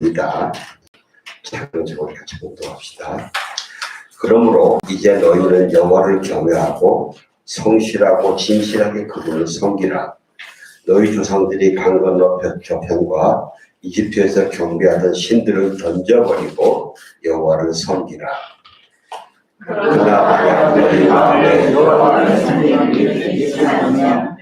입니다. 작은 책을 같이 공부합시다. 그러므로 이제 너희는 여호와를 경외하고 성실하고 진실하게 그분을 섬기라. 너희 조상들이 강 건너 저편과 이집트에서 경배하던 신들을 던져버리고 여호와를 섬기라. 그러나 만약 너희 마음에 여호와를 섬기기 않으면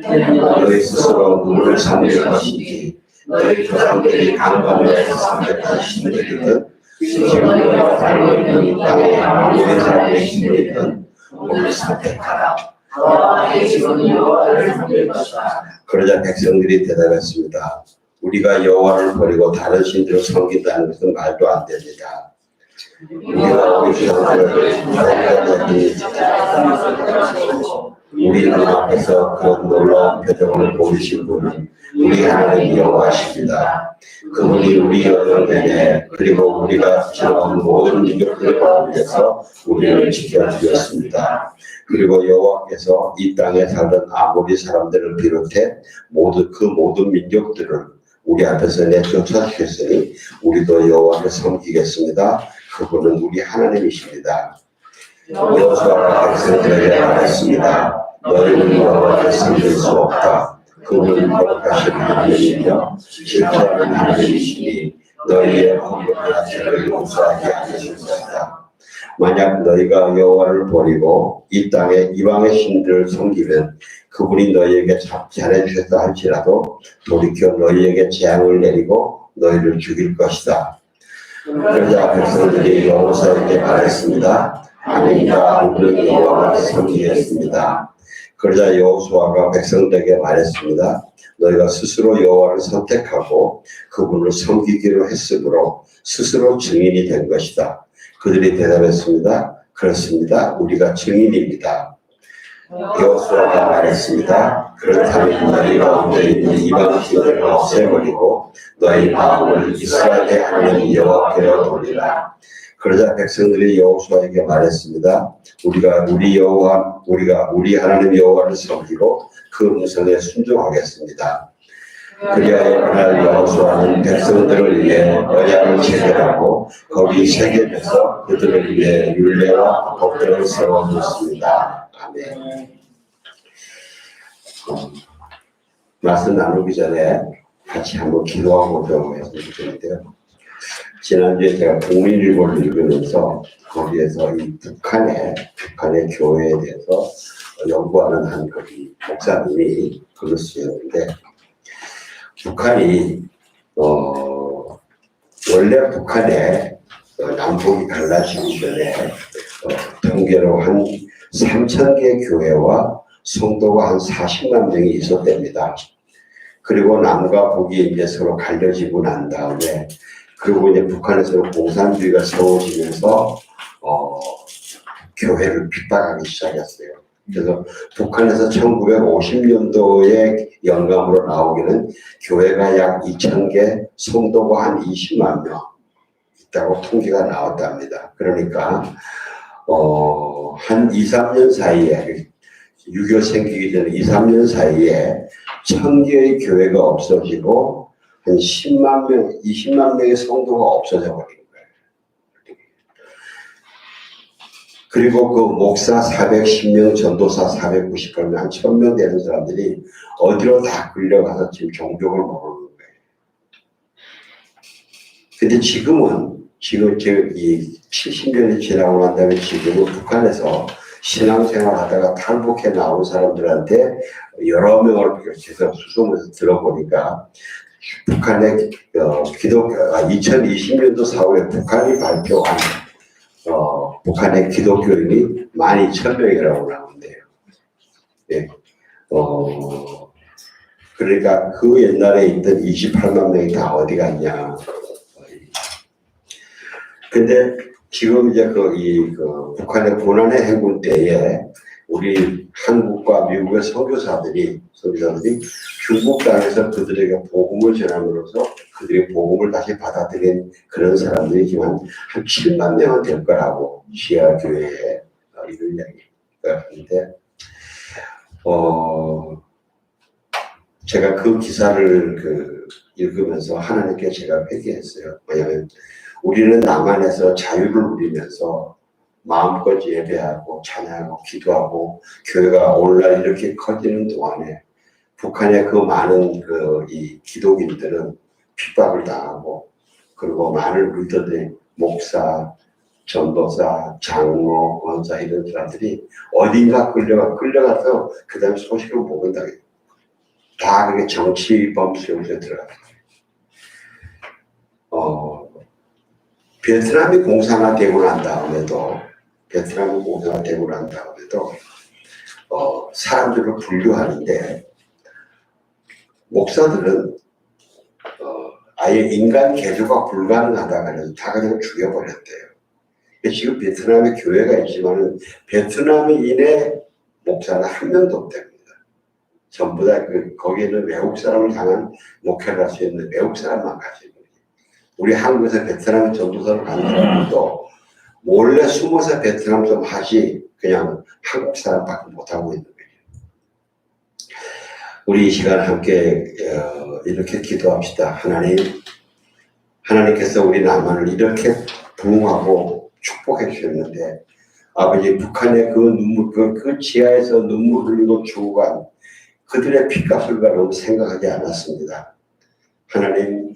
너희 스스로 누구를 섬길 것이지 너희 조상들이 강 건너에서 섬겼던 신들이든 지금과 달고 있는 이 땅에 우리 사람의 신들이든 오늘 선택하라. 그러자 백성들이 대답했습니다. 우리가 여호와를 버리고 다른 신들을 섬긴다는 것은 말도 안 됩니다. 우리가 우리 조상들을 우리 눈앞에서 그런 놀라운 표정을 보이신 분은 우리 하나님 여호와십니다. 그분이 우리 여호와에 그리고 우리가 지나온 모든 민족들 가운데서 우리를 지켜주셨습니다. 그리고 여호와께서 이 땅에 살던 아모리 사람들을 비롯해 모든 민족들을 우리 앞에서 내쫓아주셨으니 우리도 여호와를 섬기겠습니다. 그분은 우리 하나님이십니다. 여호수아가 백성들에게 말했습니다. 너희는 여호와를 섬길 수 없다. 그분은 거룩하신 하나님이며 질투하는 하나님이시니 너희의 허물과 죄를 용서하지 않으실 것이다. 만약 너희가 여호와를 버리고 이 땅에 이방의 신들을 섬기면 그분이 너희에게 잘해주셨다 할지라도 돌이켜 너희에게 재앙을 내리고 너희를 죽일 것이다. 그러자 백성들이 여호수아에게 말했습니다. 아닙니다. 우리는 여호와를 섬기겠습니다. 그러자 여호수아가 백성들에게 말했습니다. 너희가 스스로 여호와를 선택하고 그분을 섬기기로 했으므로 스스로 증인이 된 것이다. 그들이 대답했습니다. 그렇습니다. 우리가 증인입니다. 여호수아가 말했습니다. 그렇다면 너희 가운데 있는 이방 신들을 없애버리고 너희 마음을 이스라엘의 하나님 여호와께로 돌리라. 그러자 백성들이 여호수아에게 말했습니다. 우리가 우리 하나님 여호와를 섬기고 그 음성에 순종하겠습니다. 그리하여 그날 여호수아는 백성들을 위해 언약을 체결하고 거기 세겜에서 그들을 위해 율례와 법들을 세워놓습니다. 아멘. 말씀 나누기 전에 같이 한번 기도하고 배우겠습니다. 좋겠는데요. 지난주에 제가 국민일보를 읽으면서 거기에서 이 북한의 교회에 대해서 연구하는 한 목사님이 글을 쓰셨는데 북한이 원래 북한에 남북이 갈라지기 전에 통계로 한 3,000개 교회와 성도가 한 40만 명이 있었답니다. 그리고 남과 북이 이제 서로 갈려지고 난 다음에 그리고 이제 북한에서는 공산주의가 세워지면서 교회를 핍박하기 시작했어요. 그래서 북한에서 1950년도에 영감으로 나오기는 교회가 약 2,000개, 성도가 한 20만 명 있다고 통계가 나왔답니다. 그러니까 한 2, 3년 사이에 6.25 생기기 전에 2, 3년 사이에 1,000개의 교회가 없어지고 한 10만 명, 20만 명의 성도가 없어져 버린 거예요. 그리고 그 목사 410명, 전도사 498명, 한 1,000명 되는 사람들이 어디로 다 끌려가서 지금 종족을 모르는 거예요. 근데 지금 이 70년이 지나고 난 다음에 지금은 북한에서 신앙생활 하다가 탈북해 나온 사람들한테 여러 명을 비롯해서 수소문해서 들어보니까 북한의 2020년도 4월에 북한이 발표한 북한의 기독교인이 12,000명이라고 나오는데요. 네. 그러니까 그 옛날에 있던 28만 명이 다 어디 갔냐. 근데 지금 이제 북한의 고난의 해군 때에 우리 한국과 미국의 선교사들이 중국 땅에서 그들에게 복음을 전함으로써 그들이 복음을 다시 받아들인 그런 사람들이지만 한 7만 명은 될 거라고 시아 교회에 이런 이야기가 있는데 제가 그 기사를 읽으면서 하나님께 제가 회개했어요. 왜냐하면 우리는 남한에서 자유를 누리면서 마음껏 예배하고 찬양하고 기도하고 교회가 오늘날 이렇게 커지는 동안에 북한의 그 많은 이 기독인들은 핍박을 당하고 그리고 많은 리더들이 목사, 전도사, 장로, 원사 이런 사람들이 어딘가 끌려가서 그 다음에 소식을 못 온다. 다 그게 정치범 수용소에 들어갔어요. 베트남이 공산화되고 난 다음에도 사람들을 분류하는데 목사들은 아예 인간 개조가 불가능하다고 해서 다 그냥 죽여버렸대요. 지금 베트남에 교회가 있지만은 베트남인의 목사는 한 명도 없답니다. 전부 다 거기에는 외국 사람을 향한 목회를 할 수 있는 외국 사람만 가지고 우리 한국에서 베트남 전도사를 가는 사람들도 몰래 숨어서 베트남 좀 하지 그냥 한국 사람밖에 못하고 있는 거예요. 우리 이 시간 함께 이렇게 기도합시다. 하나님께서 우리 남한을 이렇게 부흥하고 축복해 주셨는데 아버지 북한의 그 눈물 그 지하에서 눈물 흘리고 죽어간 그들의 피값을 너무 생각하지 않았습니다. 하나님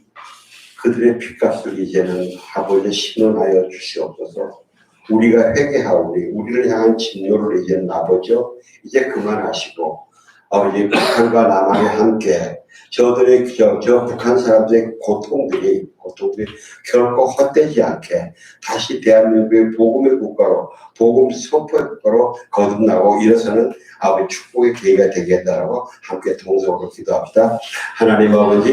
그들의 피값을 이제는 아버지 신원하여 주시옵소서. 우리가 회개하오니 우리를 향한 진노를 이제는 아버지 이제 그만하시고 아버지 북한과 남한이 함께 저 북한 사람들의 고통들이 결코 헛되지 않게 다시 대한민국의 복음의 국가로 복음 선포의 국가로 거듭나고 일어서는 아버지 축복의 계기가 되겠다라고 함께 동성으로 기도합시다. 하나님 아버지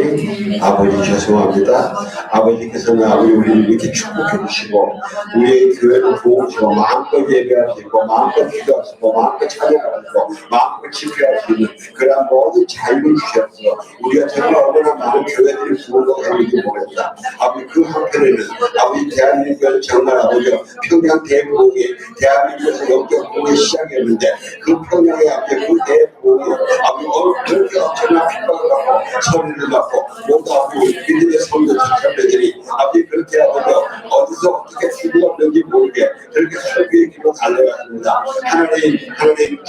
죄송합니다. 아버지께서는 우리를 이렇게 축복해 주시고 우리의 교회를 도우시고 마음껏 예배할 수 있고 마음껏 기도할 수 있고 마음껏 찬양할 수 있고 마음껏 집회할 수 있는 그런 모든 자유를 주셨어. 우리가 정말 얼마나 많은 교회들이 부흥되는지 모르겠다. 아버지 그 한편에는 아버지 대한민국은 정말 아버지 평양 대부흥이 대한민국에서 영적 부흥의 시작이었는데 그 평양의 아버지 그 대부흥이 아버지 그렇게 엄청난 핍박을 받고 소리를 받고 모두 아버지 믿음의 성도 선배들이 아버지 그렇게 아버지 어디서 어떻게 죽었는지 모르게 그렇게 설교의 길로 달려갔습니다. 하나님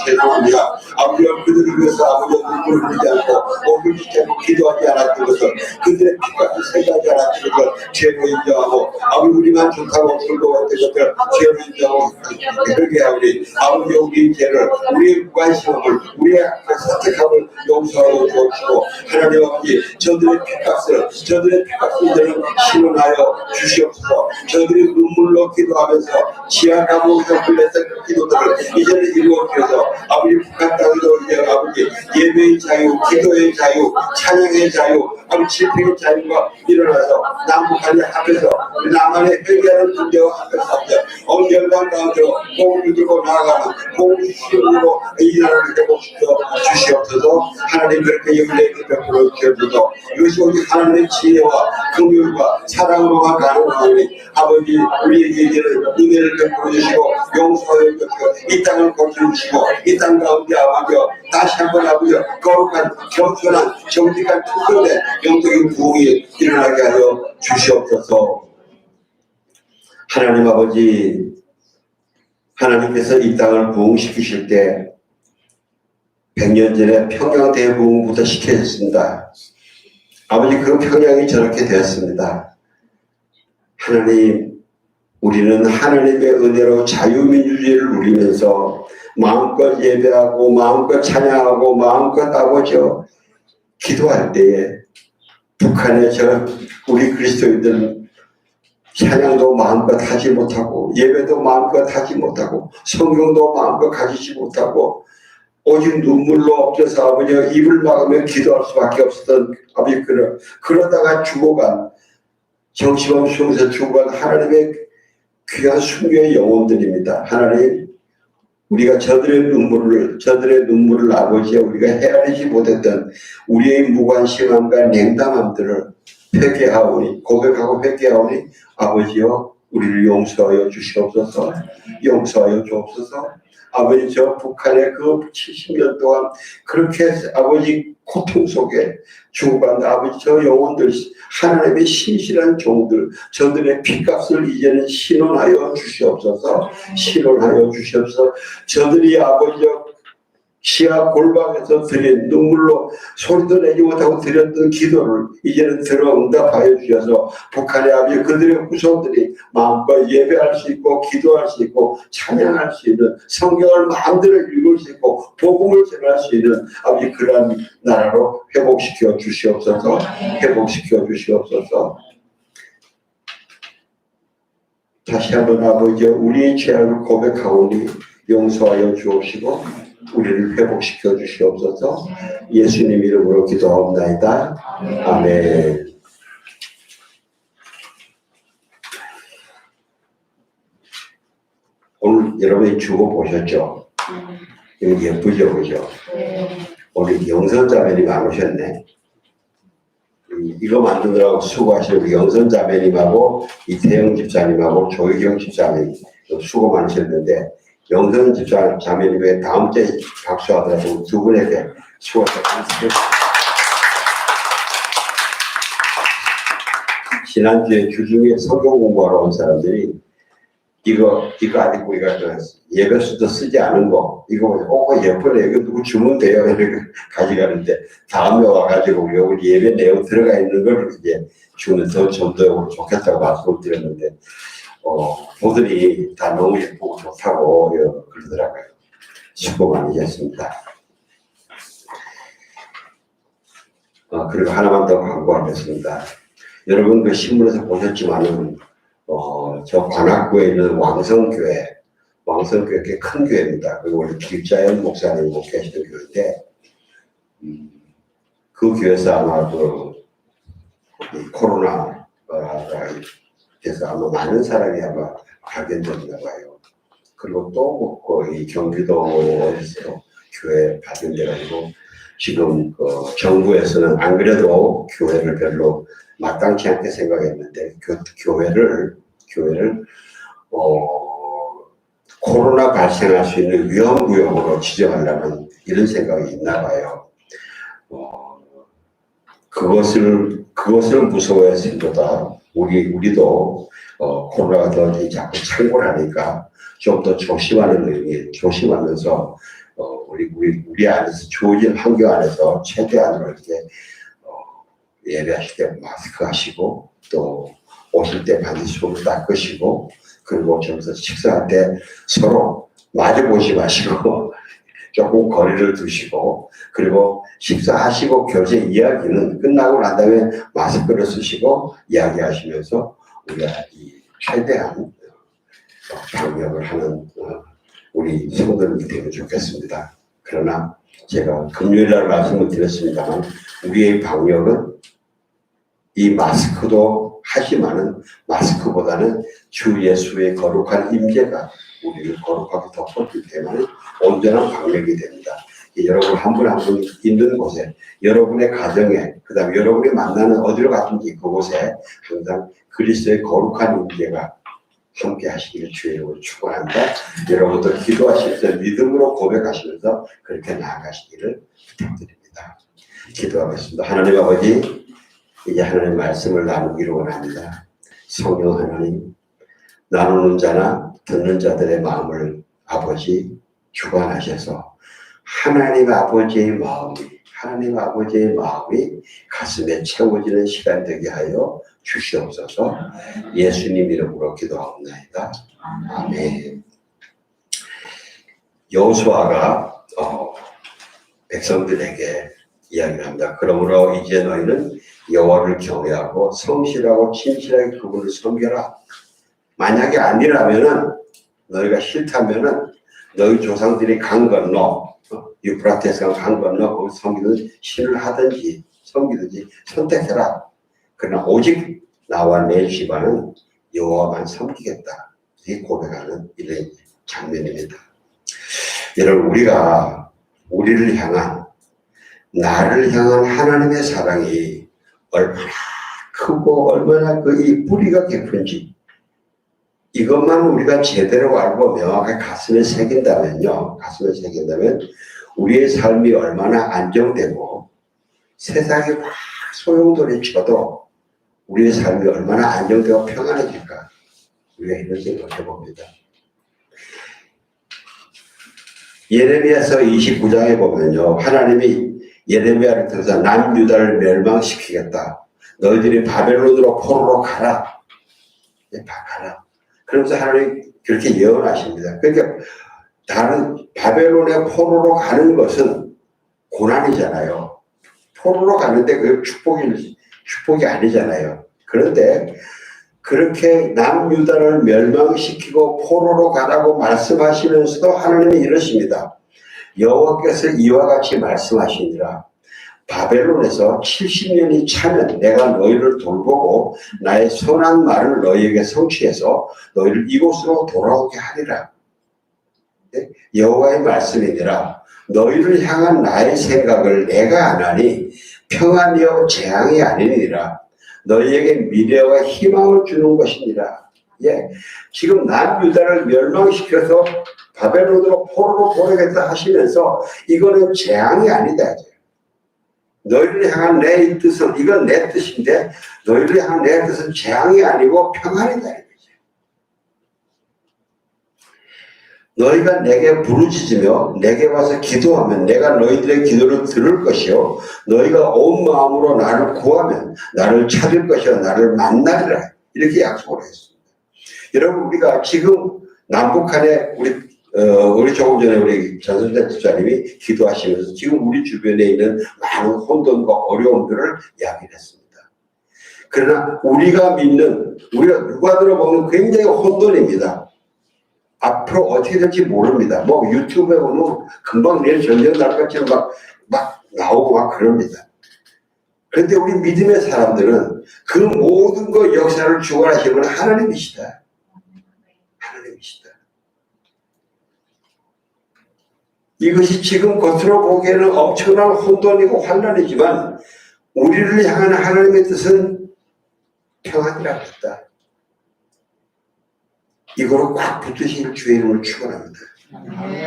죄송합니다. 아버지 그들을 위해서 아버지 눈물을 흘리지 않고 흘리지 않고 기도하지 않았던 것을 그들의 피값을 생각하지 않았던 것을 죄로 인정하고 아버지 우리만 좋다고 불도했던 것을 죄로 인정하고 회개하오니 아버지 우리 죄를 우리의 무관심을 우리의 선택함을 용서하여 주옵시고 하나님 아버지 저들의 피값을 이제는 신원하여 주시옵소서. 저들이 눈물로 기도하면서 지하 감옥에서 불렸던 그 기도들을 이제는 이루어 주셔서 아버지 북한 땅에도 이제 아버지 예배의 자유, 기도의 자유, 찬양의 자유, 아버지 집회의 자유가 일어나서 남북한이 합해서 남한의 회개하는 군대와 합해서 영광 가운데로 복음을 들고 나아가는 복음의 시험으로 이 나라를 주시옵소서. 하나님 그렇게 영광의 베풀어 주옵소서. 이것이 오직 하나님의 지혜와 긍휼과 사랑으로만 가능하오니 아버지 우리에게 이제는 은혜를 베풀어 주시고 용서하여 주시고 이 땅을 거두어 주시고 이 땅 가운데 아버지 다시 한번 아버지 거룩한 겸손한 정직한 특별의 영적인 부흥이 일어나게 하여 주시옵소서. 하나님 아버지 하나님께서 이 땅을 부흥시키실 때 100년 전에 평양 대부흥부터 시켜졌습니다. 아버지 그 평양이 저렇게 되었습니다. 하나님 우리는 하나님의 은혜로 자유민주주의를 누리면서 마음껏 예배하고 마음껏 찬양하고 마음껏 아버지 기도할 때에 북한의 우리 그리스도인들은 찬양도 마음껏 하지 못하고 예배도 마음껏 하지 못하고 성경도 마음껏 가지지 못하고 오직 눈물로 엎드려서 아버지 입을 막으며 기도할 수밖에 없었던 아버지 그러다가 죽어간 정치범 수용소에서 죽어간 하나님의 귀한 순교의 영혼들입니다. 하나님 우리가 저들의 눈물을 아버지 우리가 헤아리지 못했던 우리의 무관심함과 냉담함들을 고백하고 회개하오니 아버지여 우리를 용서하여 주시옵소서. 용서하여 주옵소서. 아버지 저 북한의 그 70년 동안 그렇게 아버지 고통 속에 죽어간 아버지 저 영혼들 하나님의 신실한 종들 저들의 피값을 이제는 신원하여 주시옵소서. 신원하여 주시옵소서. 저들이 아버지 시야 골방에서 드린 눈물로 소리도 내지 못하고 드렸던 기도를 이제는 들어 응답하여 주셔서 북한의 아버지 그들의 후손들이 마음껏 예배할 수 있고 기도할 수 있고 찬양할 수 있는 성경을 마음대로 읽을 수 있고 복음을 전할 수 있는 아버지 그러한 나라로 회복시켜 주시옵소서. 회복시켜 주시옵소서. 다시 한번 아버지 우리의 죄악을 고백하오니 용서하여 주옵시고 우리를 회복시켜 주시옵소서. 예수님 이름으로 기도하옵나이다. 아멘. 오늘 여러분이 주고 보셨죠? 이거 예쁘죠, 그죠? 오늘 영선자매님 안 오셨네. 이거 만드느라고 수고하시는 우리 영선자매님하고 이태영 집사님하고 조희경 집사님 수고 많으셨는데 영선 집사자매님의 다음 주에 박수하더라도 두 분에게 수고가 많으셨습니다. 지난주에 주중에 성경 공부하러 온 사람들이 이거 아직 우리가 예배수도 쓰지 않은 거 이거 예쁘네 이거 누구 주면 돼요 이렇게 가져가는데 다음에 와가지고 여기 예배 내용 들어가 있는 걸 이제 주면서 좀 더 좋겠다고 말씀을 드렸는데 보들이 다 너무 예쁘고 좋다고 그러더라고요. 수고 많이 했습니다. 그리고 하나만 더 광고하겠습니다. 여러분 그 신문에서 보셨지만은 저 관악구에 있는 왕성교회 꽤 큰 교회입니다. 그리고 원래 길자연 목사님 계시던 교회인데 그 교회에서 아마 이 코로나가 그래서 아마 많은 사람이 아마 발견됐나 봐요. 그리고 또 거의 경기도에서 교회 발견돼가지고 지금 정부에서는 안 그래도 교회를 별로 마땅치 않게 생각했는데 교회를 코로나 발생할 수 있는 위험구역으로 지정하려는 이런 생각이 있나 봐요. 그것을 무서워했습니다. 우리도 코로나가 더 자꾸 창궐하니까 좀 더 조심하면서 우리 안에서 주어진 환경 안에서 최대한으로 이렇게 예배하실 때 마스크 하시고 또 오실 때 반드시 손을 닦으시고 그리고 저기서 식사할 때 서로 마주보지 마시고 조금 거리를 두시고 그리고 식사하시고 교제 이야기는 끝나고 난 다음에 마스크를 쓰시고 이야기하시면서 우리가 최대한 방역을 하는 우리 성도들이 되면 좋겠습니다. 그러나 제가 금요일날 말씀을 드렸습니다만 우리의 방역은 이 마스크도 하지만은 마스크보다는 주 예수의 거룩한 임재가 우리를 거룩하게 덮었기 때문에 온전한 방역이 됩니다. 여러분 한 분 한 분 있는 곳에 여러분의 가정에 그 다음에 여러분이 만나는 어디로 갔든지 그곳에 항상 그리스도의 거룩한 임재가 함께 하시기를 주의 이름으로 축원합니다. 여러분도 기도하실 때 믿음으로 고백하시면서 그렇게 나아가시기를 부탁드립니다. 기도하겠습니다. 하나님 아버지 이제 하나님 말씀을 나누기를 원합니다. 성령 하나님 나누는 자나 듣는 자들의 마음을 아버지 주관하셔서 하나님 아버지의 마음이 가슴에 채워지는 시간 되게 하여 주시옵소서. 예수님 이름으로 기도하옵나이다. 아멘. 여호수아가 백성들에게 이야기를 합니다. 그러므로 이제 너희는 여호와를 경외하고 성실하고 진실하게 그분을 섬겨라. 만약에 아니라면은 너희가 싫다면은 너희 조상들이 강 건너 유프라테스 강 건너 거기 섬기는 신을 하든지 섬기든지 선택해라. 그러나 오직 나와 내 집안은 여호와만 섬기겠다. 이 고백하는 이런 장면입니다. 여러분 우리가 우리를 향한 나를 향한 하나님의 사랑이 얼마나 크고 얼마나 이 뿌리가 깊은지 이것만 우리가 제대로 알고 명확하게 가슴에 새긴다면요. 가슴에 새긴다면 우리의 삶이 얼마나 안정되고 세상이 막 소용돌이 쳐도 우리의 삶이 얼마나 안정되고 평안해질까. 우리가 이런 생각을 해봅니다. 예레미야서 29장에 보면요. 하나님이 예레미야를 통해서 남유다를 멸망시키겠다. 너희들이 바벨론으로 포로로 가라. 가라. 그러면서 하나님이 그렇게 예언하십니다. 그러니까 다른 바벨론의 포로로 가는 것은 고난이잖아요. 포로로 가는데 그 축복이 아니잖아요. 그런데 그렇게 남유다를 멸망시키고 포로로 가라고 말씀하시면서도 하나님이 이러십니다. 여호와께서 이와 같이 말씀하시니라. 바벨론에서 70년이 차면 내가 너희를 돌보고 나의 선한 말을 너희에게 성취해서 너희를 이곳으로 돌아오게 하리라. 여호와의 말씀이니라. 너희를 향한 나의 생각을 내가 안 하니 평안이요 재앙이 아니니라. 너희에게 미래와 희망을 주는 것이니라. 예, 지금 남유다를 멸망시켜서 바벨론으로 포로로 보내겠다 하시면서 이거는 재앙이 아니다. 너희를 향한 내 뜻은, 이건 내 뜻인데 너희를 향한 내 뜻은 재앙이 아니고 평안이다. 너희가 내게 부르짖으며 내게 와서 기도하면 내가 너희들의 기도를 들을 것이요 너희가 온 마음으로 나를 구하면 나를 찾을 것이요 나를 만나리라. 이렇게 약속을 했습니다. 여러분, 우리가 지금 남북한에 우리 조금 전에 우리 전선재 집사님이 기도하시면서 지금 우리 주변에 있는 많은 혼돈과 어려움들을 이야기를 했습니다. 그러나 우리가 누가 들어보면 굉장히 혼돈입니다. 앞으로 어떻게 될지 모릅니다. 뭐 유튜브에 보면 금방 내일 전쟁 날 것처럼 막 나오고 막 그럽니다. 그런데 우리 믿음의 사람들은 그 모든 것 역사를 주관하시는 건 하나님이시다. 하나님이시다. 이것이 지금 겉으로 보기에는 엄청난 혼돈이고 환난이지만 우리를 향한 하나님의 뜻은 평안이라고 했다. 이거로 꽉 붙드실 주의 이름을 축원합니다.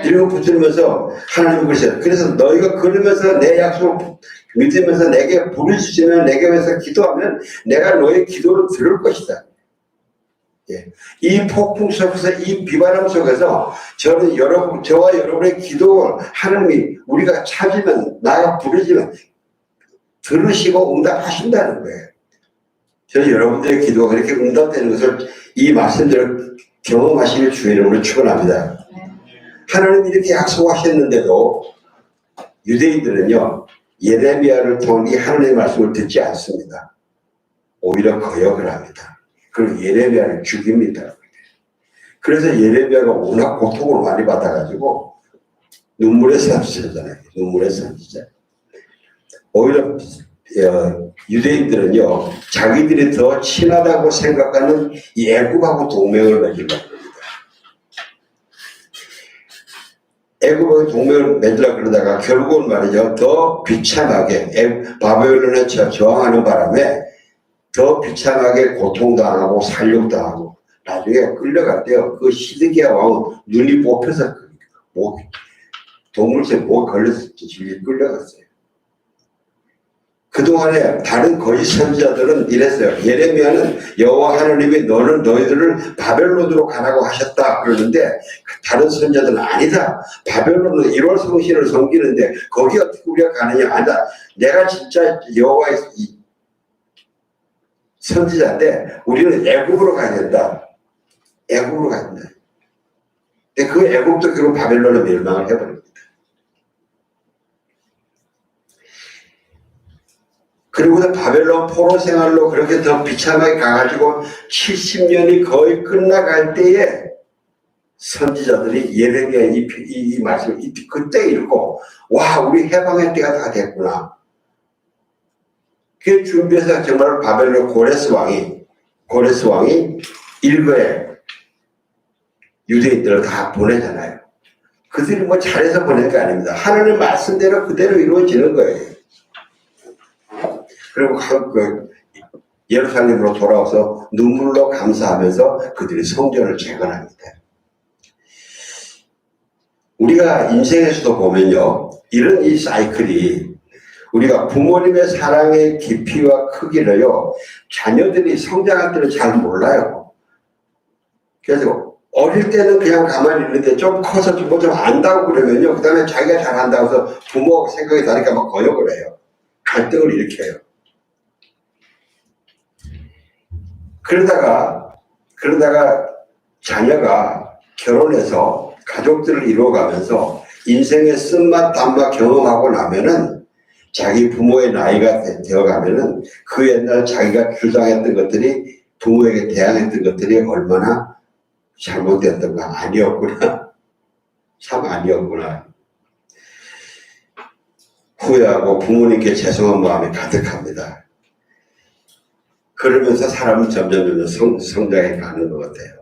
이름을 붙들면서 하나님이 그러세요. 그래서 너희가 그러면서 내 약속을 믿으면서 내게 부르짖으면 내게 와서 기도하면 내가 너의 기도를 들을 것이다. 예. 이 폭풍 속에서 이 비바람 속에서 저와 여러분의 기도를 하나님이 우리가 찾으면 나가 부르짖으면 들으시고 응답하신다는 거예요. 저는 여러분들의 기도가 그렇게 응답되는 것을 이 말씀대로 경험하시길 주의 이름으로 축원합니다. 하나님이 이렇게 약속하셨는데도 유대인들은요 예레미야를 통해 하나님의 말씀을 듣지 않습니다. 오히려 거역을 합니다. 그리고 예레미야를 죽입니다. 그래서 예레미야가 워낙 고통을 많이 받아가지고 눈물의 선지자잖아요. 눈물의 선지자. 오히려 유대인들은요 자기들이 더 친하다고 생각하는 이 애굽하고 동맹을 맺으려고 합니다. 애굽하고 동맹을 맺으려고 그러다가 결국은 말이죠 더 비참하게 바벨론에 저항하는 바람에 더 비참하게 고통당하고 살육당하고 나중에 끌려갈 때요 그 시드기야 왕은 눈이 뽑혀서 동물새 목에 걸려서 질질 끌려갔어요. 그동안에 다른 거짓 선지자들은 이랬어요. 예레미야는 여호와 하나님이 너희들을 바벨론으로 가라고 하셨다 그러는데 다른 선지자들은 아니다. 바벨론은 1월 성신을 섬기는데 거기 어떻게 우리가 가느냐. 아니다. 내가 진짜 여호와의 선지자인데 우리는 애굽으로 가야 된다. 애굽으로 가야 된다. 근데 그 애굽도 결국 바벨론을 멸망을 해버립니다. 그리고 바벨론 포로 생활로 그렇게 더 비참하게 가가지고 70년이 거의 끝나갈 때에 선지자들이 예레미야 이 말씀을 그때 읽고 와 우리 해방의 때가 다 됐구나. 그 준비해서 정말 바벨론 고레스 왕이 일거에 유대인들을 다 보내잖아요. 그들이 뭐 잘해서 보낸 게 아닙니다. 하나님 말씀대로 그대로 이루어지는 거예요. 그리고 예루살렘으로 돌아와서 눈물로 감사하면서 그들이 성전을 재건합니다. 우리가 인생에서도 보면요, 이런 이 사이클이 우리가 부모님의 사랑의 깊이와 크기를요, 자녀들이 성장할 때는 잘 몰라요. 그래서 어릴 때는 그냥 가만히 있는데 좀 커서 뭐 좀 안다고 그러면요, 그 다음에 자기가 잘한다고 해서 부모하고 생각이 다르니까 막 거역을 해요. 갈등을 일으켜요. 그러다가 자녀가 결혼해서 가족들을 이루어가면서 인생의 쓴맛 단맛 경험하고 나면은 자기 부모의 나이가 되어가면은 그 옛날 자기가 주장했던 것들이 부모에게 대항했던 것들이 얼마나 잘못됐던가 아니었구나. 참 아니었구나. 후회하고 부모님께 죄송한 마음이 가득합니다. 그러면서 사람은 점점 성장해 가는 것 같아요.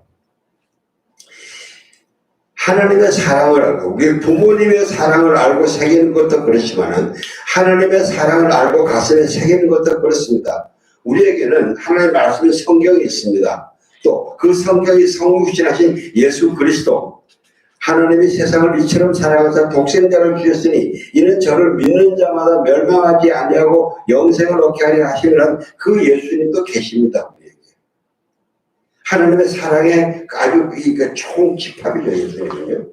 하나님의 사랑을 알고, 우리 부모님의 사랑을 알고 새기는 것도 그렇지만은 하나님의 사랑을 알고 가슴에 새기는 것도 그렇습니다. 우리에게는 하나님의 말씀의 성경이 있습니다. 또 그 성경이 성육신하신 예수 그리스도, 하나님이 세상을 이처럼 사랑하사 독생자를 주셨으니 이는 저를 믿는 자마다 멸망하지 아니하고 영생을 얻게 하려 하시는 그 예수님도 계십니다. 우리에게. 하나님의 사랑의 아주 총집합이죠, 예수님은요.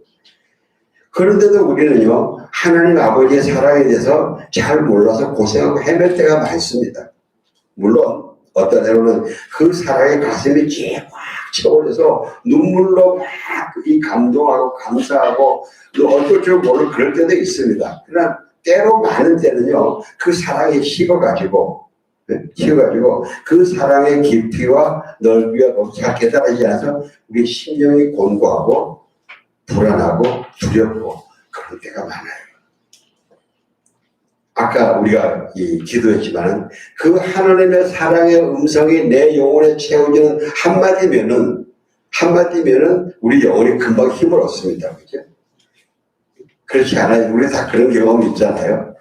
그런데도 우리는요, 하나님 아버지의 사랑에 대해서 잘 몰라서 고생하고 헤맬 때가 많습니다. 물론 어떤 때로는 그 사랑의 가슴이 꽉 채워져서 눈물로 막 이 감동하고 감사하고 또 어쩔 줄 모르는 그럴 때도 있습니다. 그러나 때로 많은 때는요, 그 사랑이 식어가지고 그 사랑의 깊이와 넓이가 잘 깨달아지지 않아서 우리 심령이 곤고하고 불안하고 두렵고 그런 때가 많아요. 아까 우리가 기도했지만 그 하나님의 사랑의 음성이 내 영혼에 채워지는 한마디면은 우리 영혼이 금방 힘을 얻습니다. 그죠? 그렇지 않아요? 우리 다 그런 경험이 있잖아요.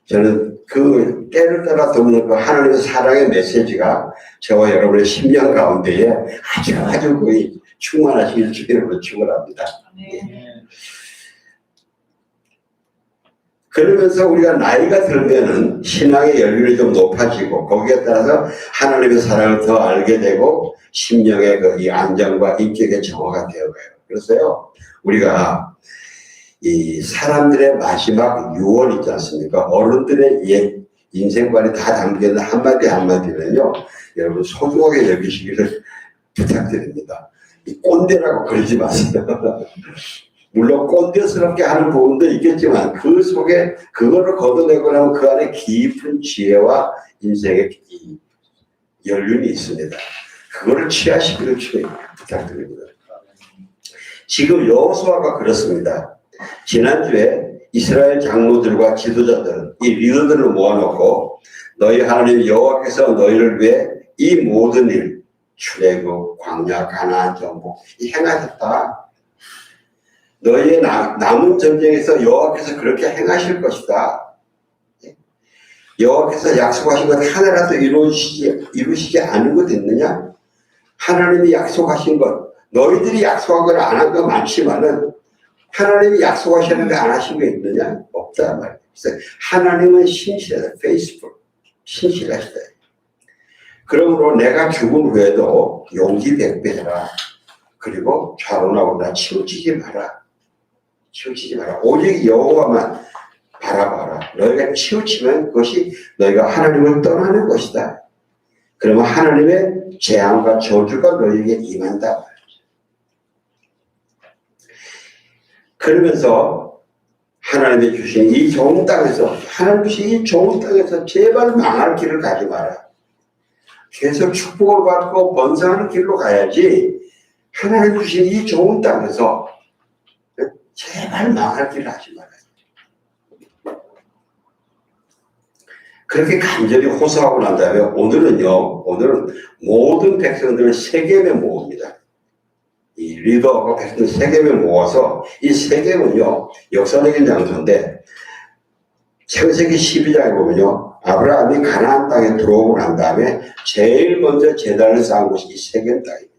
저는 그 때를 따라 돕는 그 하나님의 사랑의 메시지가 저와 여러분의 심령 가운데에 아주 거의 충만하시길 주님으로 축원합니다. 그러면서 우리가 나이가 들면은 신앙의 연륜이 좀 높아지고 거기에 따라서 하나님의 사랑을 더 알게 되고 심령의 그 이 안정과 인격의 정화가 되어가요. 그래서요, 우리가 이 사람들의 마지막 유언 있지 않습니까? 어른들의 옛 인생관이 다 담겨있는 한마디 한마디는요, 여러분 소중하게 여기시기를 부탁드립니다. 이 꼰대라고 그러지 마세요. 물론 꼰대스럽게 하는 부분도 있겠지만 그 속에 그거를 걷어내고 나면 그 안에 깊은 지혜와 인생의 연륜이 있습니다. 그거를 취하시기를 부탁드립니다. 지금 여호수아가 그렇습니다. 지난주에 이스라엘 장로들과 지도자들, 이 리더들을 모아놓고 너희 하나님 여호와께서 너희를 위해 이 모든 일, 출애굽, 광야, 가나안 정복 행하셨다. 너희의 남은 전쟁에서 여호와께서 그렇게 행하실 것이다. 여호와께서 약속하신 것 하나라도 이루시지 않은 것 있느냐? 하나님이 약속하신 것, 너희들이 약속하거나 안 한 거 많지만은 하나님이 약속하셨는데 안 하신 거 있느냐? 없다 말이에요. 하나님은 신실하다, faithful, 신실하시다. 그러므로 내가 죽은 후에도 용기 백배해라. 그리고 좌로나 우로나 치우치지 마라. 치우치지 마라. 오직 여호와만 바라봐라. 너희가 치우치면 그것이 너희가 하나님을 떠나는 것이다. 그러면 하나님의 재앙과 저주가 너희에게 임한다. 그러면서 하나님이 주신 이 좋은 땅에서, 하나님 주신 이 좋은 땅에서 제발 망할 길을 가지 마라. 계속 축복을 받고 번성하는 길로 가야지. 하나님 주신 이 좋은 땅에서 제발 망할 길을 하지 마라. 그렇게 간절히 호소하고 난 다음에 오늘은 모든 백성들을 세겜에 모읍니다. 이 리더하고 백성들 세겜에 모아서 이 세겜은요, 역사적인 장소인데 창세기 12장에 보면요, 아브라함이 가나안 땅에 들어오고 난 다음에 제일 먼저 제단을 쌓은 곳이 이 세겜 땅입니다.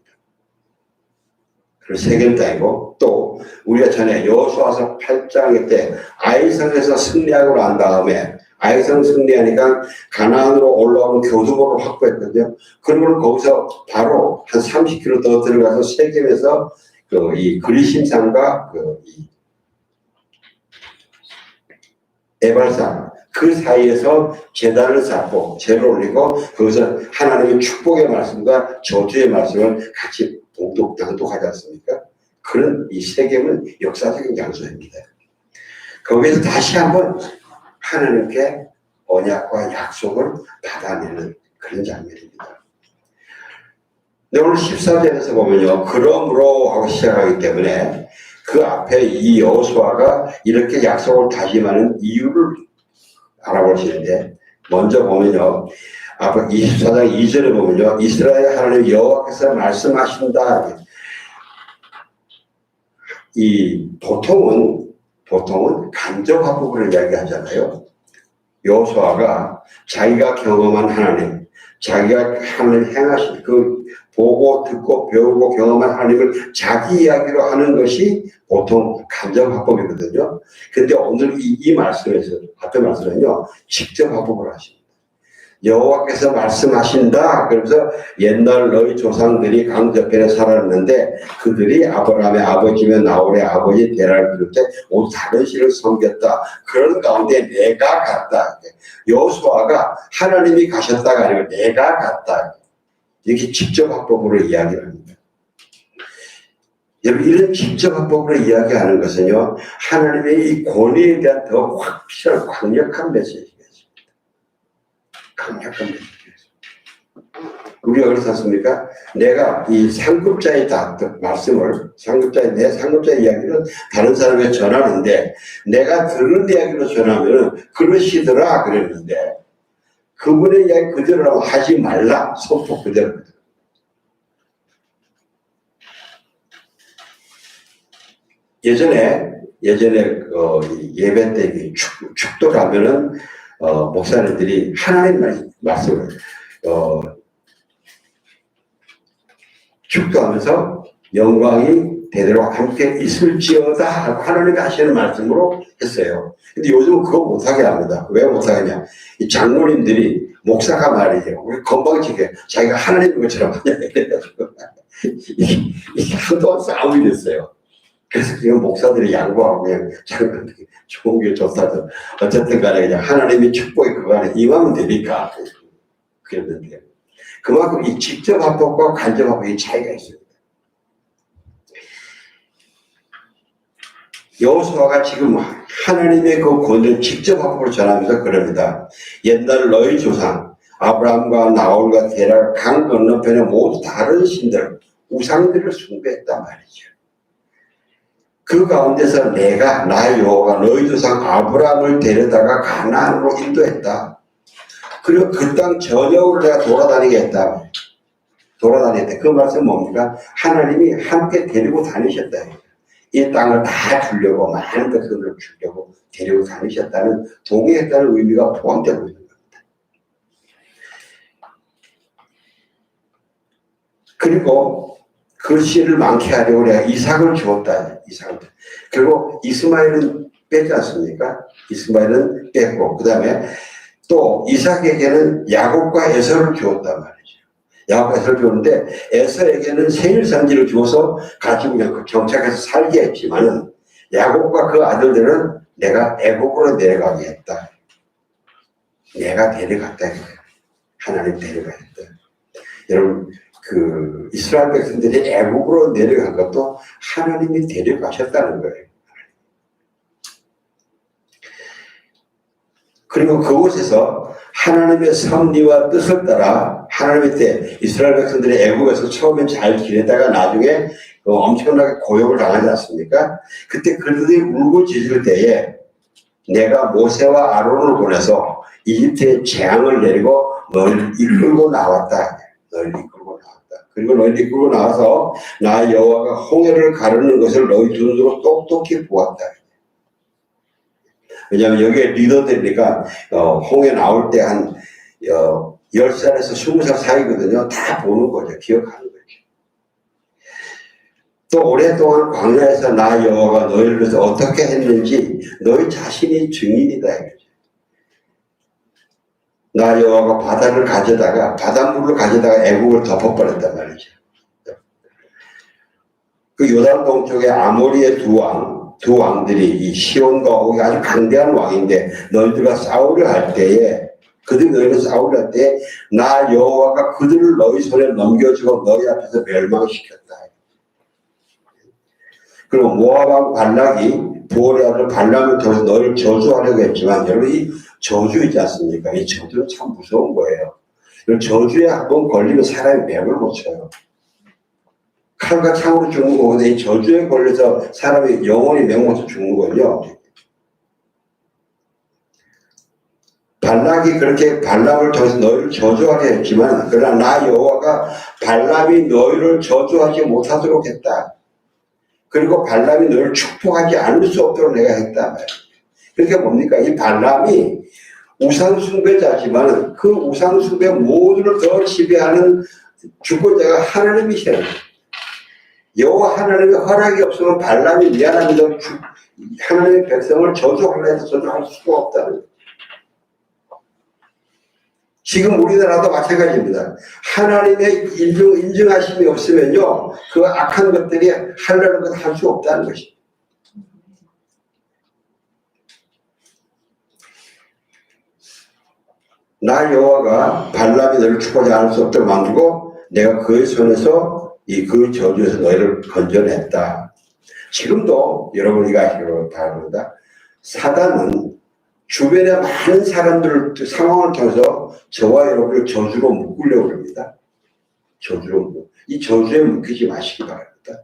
그 세겜 땅이고, 또 우리가 전에 여호수아서 8장에 때 아이성에서 승리하고 난 다음에 아이성 승리하니까 가나안으로 올라오는 교두보를 확보했거든요. 그러면 거기서 바로 한 30km 더 들어가서 세겜에서 이 그리심산과 이 에발산 그 사이에서 제단을 쌓고 제를 올리고 거기서 하나님의 축복의 말씀과 저주의 말씀을 같이 낭독하지 않습니까? 그런 이 세겜은 역사적인 장소입니다. 거기에서 다시 한번 하나님께 언약과 약속을 받아내는 그런 장면입니다. 근데 오늘 14절에서 보면요. 그러므로 하고 시작하기 때문에 그 앞에 이 여호수아가 이렇게 약속을 다짐하는 이유를 알아보시는데, 먼저 보면요. 24장 2절에 보면요. 이스라엘 하나님 여호와께서 말씀하신다. 이 보통은 간접화법을 이야기하잖아요. 여호수아가 자기가 경험한 하나님, 자기가 하나님 행하신 그 보고 듣고 배우고 경험한 하나님을 자기 이야기로 하는 것이 보통 간접화법이거든요. 근데 오늘 이 말씀에서 앞에 말씀은요 직접 화법을 하십니다. 여호와께서 말씀하신다. 그래서 옛날 너희 조상들이 강저편에 살았는데 그들이 아브라함의 아버지며 나홀의 아버지 데라를 비롯해 모두 다른 신을 섬겼다. 그런 가운데 내가 갔다. 여호수아가 하나님이 가셨다가 아니고 내가 갔다. 이렇게 직접 화법으로 이야기를 합니다. 여러분, 이런 직접 화법으로 이야기하는 것은요 하나님의 이 권위에 대한 더 확실한 강력한 메시지가 있습니다. 강력한 메시지가 있습니다. 우리가 그렇지 않습니까? 내가 이 상급자의 말씀을 내 상급자의 이야기를 다른 사람에게 전하는데 내가 들은 이야기로 전하면 그러시더라 그랬는데 그분의 이야기 그대로 하지 말라. 선포 그대로. 예전에 예배 때 축도를 하면은 목사님들이 하나님 말씀을 축도하면서 영광이 대대로 함께 있을지어다 하고 하나님이 하시는 말씀으로 했어요. 근데 요즘은 그거 못하게 합니다. 왜 못하겠냐? 이 장로님들이 목사가 말이에요. 우리 건방지게 자기가 하나님인 것처럼 하냐 이래가지고 이게 한동안 싸움이 됐어요. 그래서 지금 목사들이 양보하고 그냥 장로님들이 좋은 게 좋다든 어쨌든 간에 그냥 하나님의 축복이 그거 안에 임하면 되니까 그랬는데 그만큼 이 직접 합법과 간접 합법의 차이가 있습니다. 여호수아가 지금 하나님의 그 권위를 직접 합법으로 전하면서 그럽니다. 옛날 너희 조상 아브라함과 나홀과 데라가 강 건너편에 모두 다른 신들 우상들을 숭배했단 말이죠. 그 가운데서 내가 나 여호와가 너희 조상 아브라함을 데려다가 가나안으로 인도했다. 그리고 그 땅 전역으로 내가 돌아다니겠다. 그 말씀은 뭡니까? 하나님이 함께 데리고 다니셨다. 이 땅을 다 주려고 많은 백성들을 주려고 데리고 다니셨다는 동의했다는 의미가 포함되고 있는 겁니다. 그리고 그 씨를 많게 하려고 내가 이삭을 주었다. 그리고 이스마엘은 뺐지 않습니까? 이스마엘은 뺐고 그 다음에 또 이삭에게는 야곱과 에서를 주었단 말이죠. 야곱과 에서를 주었는데 에서에게는 세일산지를 주어서 가지고 그냥 정착해서 살게 했지만은 야곱과 그 아들들은 내가 애굽으로 내려가게 했다. 내가 데려갔다. 하나님 데려갔다. 여러분 그 이스라엘 백성들이 애굽으로 내려간 것도 하나님이 데려가셨다는 거예요. 그리고 그곳에서 하나님의 섭리와 뜻을 따라 하나님의 때 이스라엘 백성들이 애굽에서 처음엔 잘 지내다가 나중에 엄청나게 고용을 당하지 않습니까? 그때 그들이 울고짖을 때에 내가 모세와 아론을 보내서 이집트에 재앙을 내리고 널 이끌고 나왔다. 그리고 너희 이끌고 나와서 나 여호와가 홍해를 가르는 것을 너희 눈으로 똑똑히 보았다. 왜냐하면 여기에 리더들이니까 홍해 나올 때 한 10살에서 20살 사이거든요. 다 보는 거죠. 기억하는 거죠. 또 오랫동안 광야에서 나 여호와가 너희를 위해서 어떻게 했는지 너희 자신이 증인이다. 나 여호와가 바닷물을 가져다가 애국을 덮어버렸단 말이죠. 그 요단 동쪽에 아모리의 두 왕들이 이 시온과 오기 아주 강대한 왕인데 너희들과 싸우려 할 때에 너희를 싸우려 할 때 나 여호와가 그들을 너희 손에 넘겨주고 너희 앞에서 멸망시켰다. 그리고 모압 왕 발락이 부올의 아들 발람을 통해서 너희를 저주하려고 했지만 여러분 이 저주이지 않습니까? 이 저주는 참 무서운 거예요. 저주에 한번 걸리면 사람이 맥을 못 쳐요. 칼과 창으로 죽는 거거든요. 이 저주에 걸려서 사람이 영원히 맥 못 쳐 죽는 거예요. 발락이 그렇게 발람을 통해서 너희를 저주하게 했지만 그러나 나 여호와가 발람이 너희를 저주하지 못하도록 했다. 그리고 발람이 너를 축복하지 않을 수 없도록 내가 했다. 그러니까 뭡니까? 이 발람이 우상숭배자지만 그 우상숭배 모두를 더 지배하는 주권자가 하나님이셔요. 여호와 하나님의 허락이 없으면 발람이 미안합니다. 하나님의 백성을 저주하려 해도 저주할 수가 없다는 거예요. 지금 우리나라도 마찬가지입니다. 하나님의 인정하심이 없으면요, 그 악한 것들이 하려는 것 할 수 없다는 것입니다. 나 여호와가 발람이 너를 축복하지 않을 수 없도록 만들고 내가 그의 손에서 그 저주에서 너희를 건져냈다. 지금도 여러분이 아시기를 바랍니다. 사단은 주변의 많은 사람들 상황을 통해서 저와 여러분을 저주로 묶으려고 합니다. 이 저주에 묶이지 마시기 바랍니다.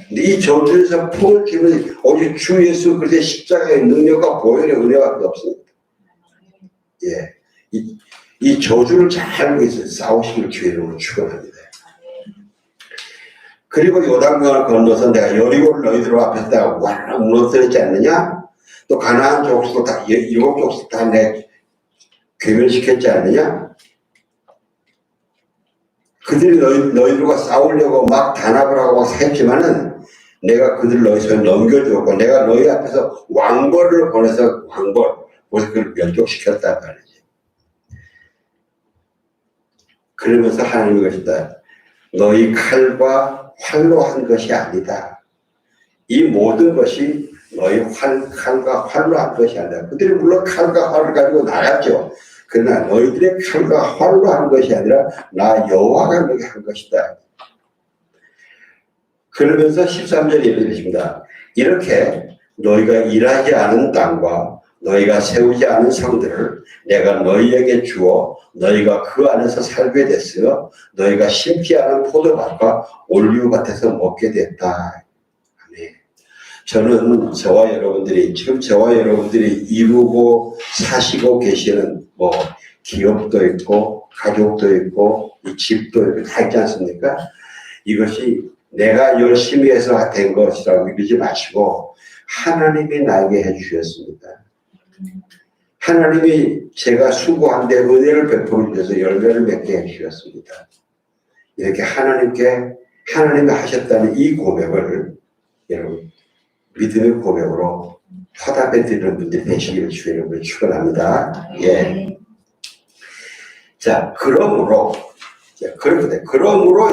근데 이 저주에서 풀을 주는 오직 주 예수 그리스도의 십자가의 능력과 보혈의 은혜밖에 없습니다. 예, 이 저주를 잘 알고 있어요. 싸우시길 주의 이름으로 축원합니다. 그리고 요단강을 건너서 내가 여리고를 너희들 앞에서 와 무너뜨리지 않느냐? 또 가나안 족속도 다 7족속 다 내 괴멸시켰지 않느냐? 그들이 너희들과 싸우려고 막 단합을 하고 막 했지만은 내가 그들을 너희 손에 넘겨주었고 내가 너희 앞에서 왕벌을 보내서 그래서 그걸 멸족시켰단 말이지. 그러면서 하나님이 그러셨다. 너희 칼과 활로 한 것이 아니다. 이 모든 것이 너희 칼과 활로 한 것이 아니라 그들이 물론 칼과 활을 가지고 나갔죠. 그러나 너희들의 칼과 활로 한 것이 아니라 나 여호와가 너에게 한 것이다. 그러면서 13절에 이렇게 되십니다. 이렇게 너희가 일하지 않은 땅과 너희가 세우지 않은 성들을 내가 너희에게 주어 너희가 그 안에서 살게 됐으며 너희가 심지 않은 포도밭과 올리브밭에서 먹게 됐다. 저는 저와 여러분들이 이루고 사시고 계시는 기업도 있고 가족도 있고 이 집도 있고 다 있지 않습니까? 이것이 내가 열심히 해서 된 것이라고 이러지 마시고 하나님이 나에게 해주셨습니다. 하나님이 제가 수고한데 은혜를 베풀어 주셔서 열매를 맺게 해주셨습니다. 이렇게 하나님이 하셨다는 이 고백을 여러분 믿음의 고백으로 화답해 드리는 분들이 되시기를 주의 이름으로 축원합니다. 예. 자, 그러므로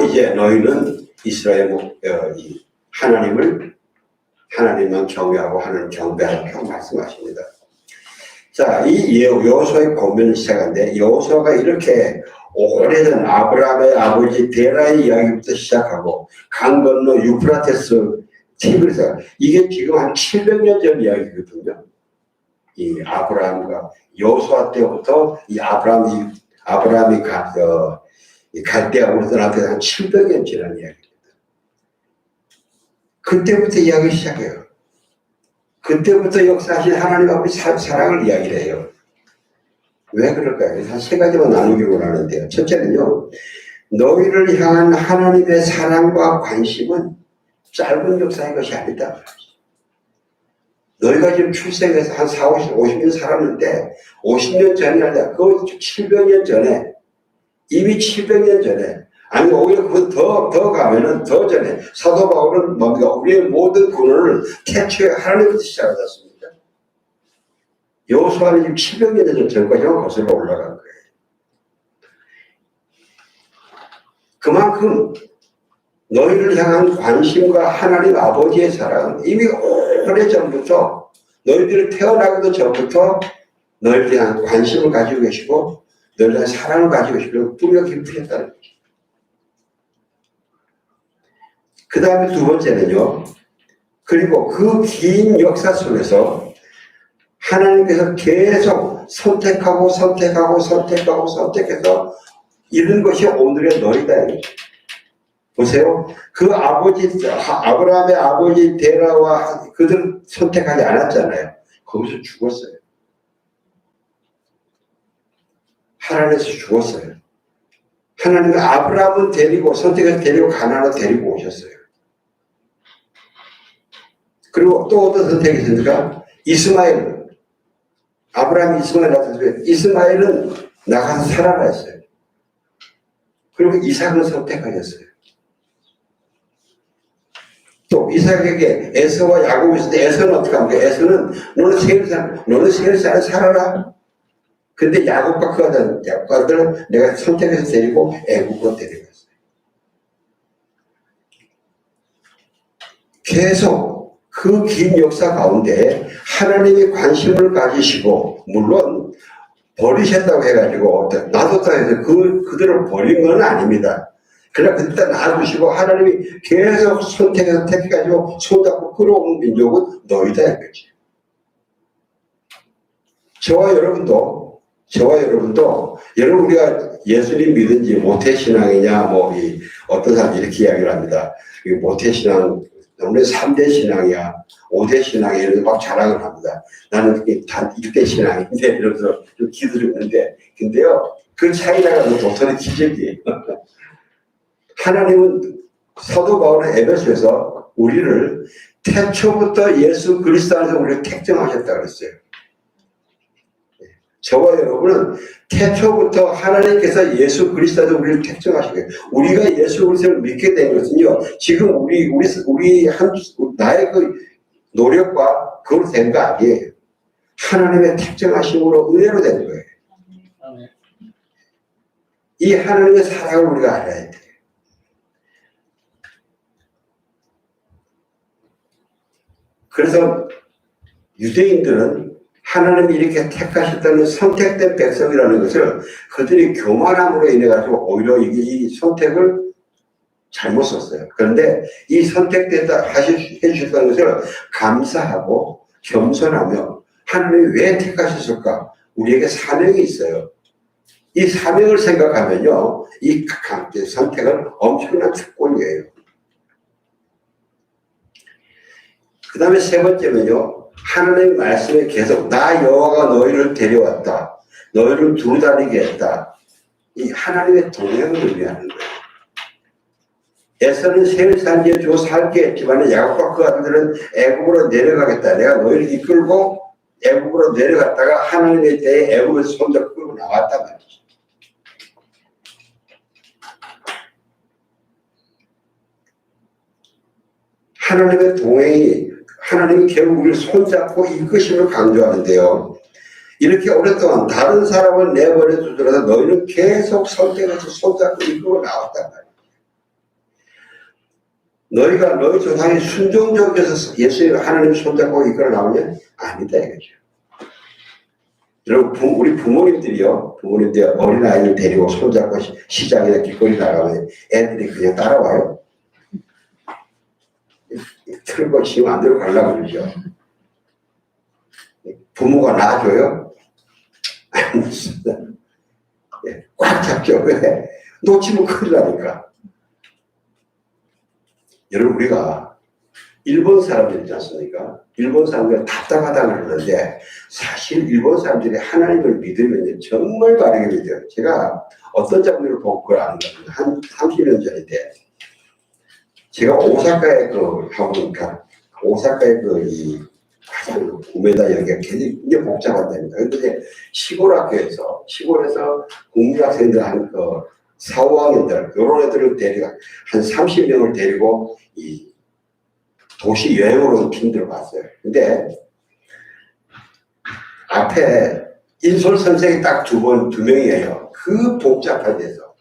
이제 너희는 이스라엘 하나님만 경외하고 하나님 경배하라고 말씀하십니다. 자, 이 여호수아의 본문을 시작하는데 여호수아가 이렇게 오래전 아브라함의 아버지 데라의 이야기부터 시작하고 강 건너 유프라테스 티브리스 이게 지금 한 700년 전 이야기거든요. 이 아브라함과 여호수아 때부터 이 아브라함이 갈대아로 떠날 때 한 700년 지난 이야기입니다. 그때부터 이야기 시작해요. 그때부터 역사하신 하나님 앞에 사랑을 이야기를 해요. 왜 그럴까요? 한 세 가지만 나누기로 하는데요. 첫째는요, 너희를 향한 하나님의 사랑과 관심은 짧은 역사의 것이 아니다. 너희가 지금 출생해서 한 50년 살았는데 50년 전이 아니라 그 700년 전에 이미 700년 전에 아니 오히려 그 더 가면은 더 전에 사도 바울은 뭡니까? 우리의 모든 근원을 태초에 하나님부터 시작하셨습니다. 여호수아는 지금 700년 전까지만 거슬러 올라간 거예요. 그만큼 너희를 향한 관심과 하나님 아버지의 사랑은 이미 오래전부터 너희들이 태어나기도 전부터 너희를 향한 관심을 가지고 계시고 너희를 향한 사랑을 가지고 계시고 뿌리가 깊으셨다는 거죠. 그 다음에 두 번째는요. 그리고 그 긴 역사 속에서 하나님께서 계속 선택해서 이런 것이 오늘의 너희다. 보세요. 그 아버지, 아브라함의 아버지 데라와 그들 선택하지 않았잖아요. 거기서 죽었어요. 하나님에서 죽었어요. 하나님은 아브라함은 데리고, 선택해서 데리고 가나안으로 데리고 오셨어요. 그리고 또 어떤 선택이 있습니까? 이스마엘. 아브라함이 이스마엘 낳았어요. 이스마엘은 나가서 살아라 했어요. 그리고 이삭을 선택하셨어요. 또 이삭에게 에서와 야곱이 있을 때 에서는 어떻게 합니까? 에서는 너는 세일산에 살아라. 근데 야곱과 그 아들은 내가 선택해서 데리고 애굽으로 데려갔어요. 계속 그 긴 역사 가운데 하나님이 관심을 가지시고 물론 버리셨다고 해가지고 놔뒀다 해서 그들을 버린 건 아닙니다. 그러나 그때 놔두시고 하나님이 계속 선택해서 택해가지고 손잡고 끌어오는 민족은 너희다 이거지. 저와 여러분도 여러분 우리가 예수님 믿은지 모태신앙이냐 어떤 사람이 이렇게 이야기를 합니다. 모태신앙 오늘 3대 신앙이야 5대 신앙이야 이러면서 막 자랑을 합니다. 나는 단 1대 신앙인데 이러면서 좀 기도를 했는데 근데요 그 차이나가 도토리 기적이에요. 하나님은 사도 바울은 에베소에서 우리를 태초부터 예수 그리스도 안에서 우리를 택정하셨다 그랬어요. 저와 여러분은 태초부터 하나님께서 예수 그리스도로 우리를 택정하시고 우리가 예수 그리스도를 믿게 된 것은요 지금 우리 나의 그 노력과 그걸로 된 거 아니에요. 하나님의 택정하심으로 은혜로 된 거예요. 이 하나님의 사랑을 우리가 알아야 돼요. 그래서 유대인들은 하나님이 이렇게 택하셨다는 선택된 백성이라는 것을 그들이 교만함으로 인해 가지고 오히려 이 선택을 잘못 썼어요. 그런데 이 선택됐다 해주셨다는 것을 감사하고 겸손하며 하나님이 왜 택하셨을까? 우리에게 사명이 있어요. 이 사명을 생각하면요, 이 선택은 엄청난 특권이에요. 그 다음에 세 번째는요. 하나님의 말씀에 계속 나 여호와가 너희를 데려왔다. 너희를 두루다니게 했다. 이 하나님의 동행을 의미하는 거예요. 에서는 세일산지에 주어 살게 했지만 야곱과 그 아들들은 애굽으로 내려가겠다. 내가 너희를 이끌고 애굽으로 내려갔다가 하나님에 대해 애굽에서 손잡고 끌고 나왔단 말이죠. 하나님의 동행이 하나님이 결국 우리를 손잡고 이끄심을 강조하는데요. 이렇게 오랫동안 다른 사람을 내버려 두더라도 너희는 계속 선택해서 손잡고 이끌고 나왔단 말이에요. 너희가 너희 조상이 순종적에서 예수님 하나님 손잡고 이끌어 나오냐? 아니다 이거죠. 여러분 우리 부모님들이 어린아이를 데리고 손잡고 시장이나 길거리 나가면 애들이 그냥 따라와요. 틀고 지금 안 들고 가려고 그러죠. 부모가 놔줘요? 아닙니다. 꽉 잡죠. 왜? 놓치면 큰일 나니까. 여러분 우리가 일본 사람들 있지 않습니까? 일본 사람들이 답답하다고 그러는데 사실 일본 사람들이 하나님을 믿으면 정말 바르게 믿어요. 제가 어떤 장면을 보고 그걸 아는 겁니다. 한 30년 전인데 제가 오사카에 오사카에 가장 구매다 여기가 굉장히 복잡하답니다. 근데 시골에서 국민학생들 한 4, 5학년들, 이런 애들을 데리고, 한 30명을 데리고, 이 도시 여행으로 온 팀들을 봤어요. 근데, 앞에 인솔 선생이 딱 두 명이에요. 그 복잡한 데서.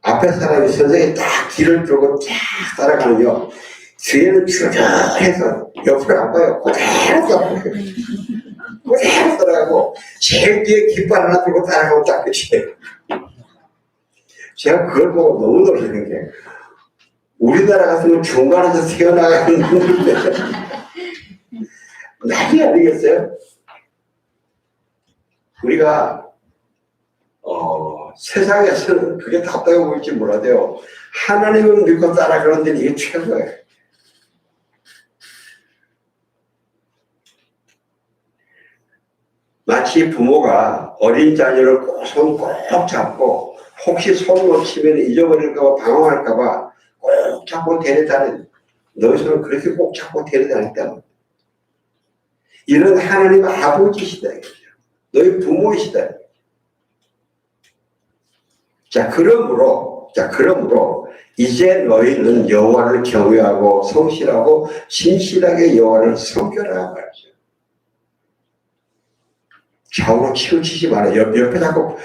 앞에 사람이 선생이 딱 뒤를 들고 쫙 따라가는요. 뒤에는 추적해서 옆을 안 봐요. 그대로 따라가요. 그대로 따라가고, 제일 뒤에 깃발 하나 들고 따라가고 딱 끝이에요. 제가 그걸 보고 너무 놀라는 게, 우리나라 같으면 중간에서 튀어나가는 건데, 난리 아니겠어요? 우리가, 세상에서는 그게 답답해 보일지 몰라도요, 하나님을 믿고 따라가는 데는 이게 최고예요. 마치 부모가 어린 자녀를 손 꼭 잡고, 혹시 손 놓치면 잊어버릴까봐 방황할까봐 꼭 잡고 데려다니는, 너희 손을 그렇게 꼭 잡고 데려다녔다. 이런 하나님 아버지시다. 너희 부모이시다. 자, 그러므로 이제 너희는 여호와를 경외하고 성실하고 진실하게 여호와를 섬겨라 말이죠. 좌우로 치우치지 마라. 옆에 자꾸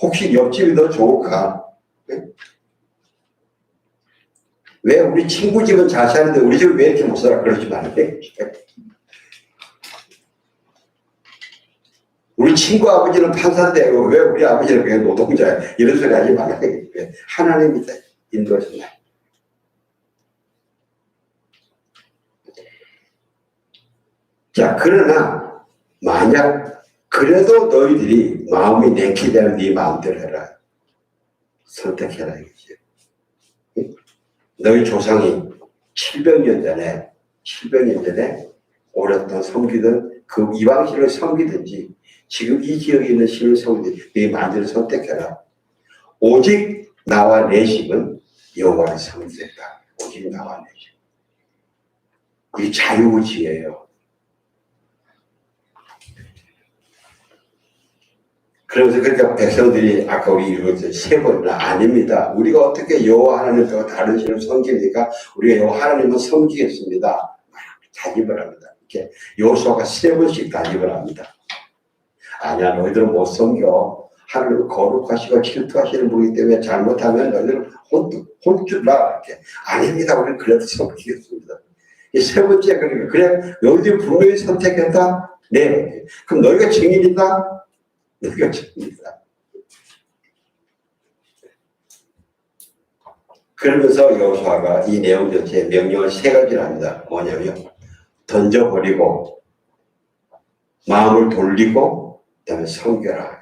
혹시 옆집이 더 좋을까? 왜 우리 친구 집은 잘 사는데 우리 집은 왜 이렇게 못 살아? 그러지 말아요. 우리 친구 아버지는 판사인데 왜 우리 아버지는 그냥 노동자야? 이런 소리 하지 말아요. 하나님이 인도하셨나? 자, 그러나 만약 그래도 너희들이 마음이 내키되는 네 마음대로 해라. 선택해라 이거지. 너희 조상이 700년 전에 오랫동안 섬기던 그 이방신을 섬기든지 지금 이 지역에 있는 신을 섬기든지 네 마음대로 선택해라. 오직 나와 내 집은 여호와를 섬기겠다. 오직 나와 내 집. 이 자유의지예요. 그러면서 그러니까 백성들이 아까 우리 읽었죠. 세 번이나 아닙니다. 우리가 어떻게 여호와 하나님과 다른 신을 섬깁니까? 우리가 여호와 하나님은 섬기겠습니다. 막 다짐을 합니다. 이렇게 여호수아가 3번씩 다짐을 합니다. 아니야, 너희들은 못 섬겨. 하나님을 거룩하시고 질투하시는 분이기 때문에 잘못하면 너희들은 혼줄라. 이렇게 아닙니다. 우리는 그래도 섬기겠습니다. 이 3번째 그러니까 그래 너희들이 분명히 선택했다. 네. 그럼 너희가 증인이다. 너희가 증인이다. 그러면서 여호수아가 이 내용 전체에 명령을 3가지를 합니다. 뭐냐면 던져버리고 마음을 돌리고 그다음에 섬겨라.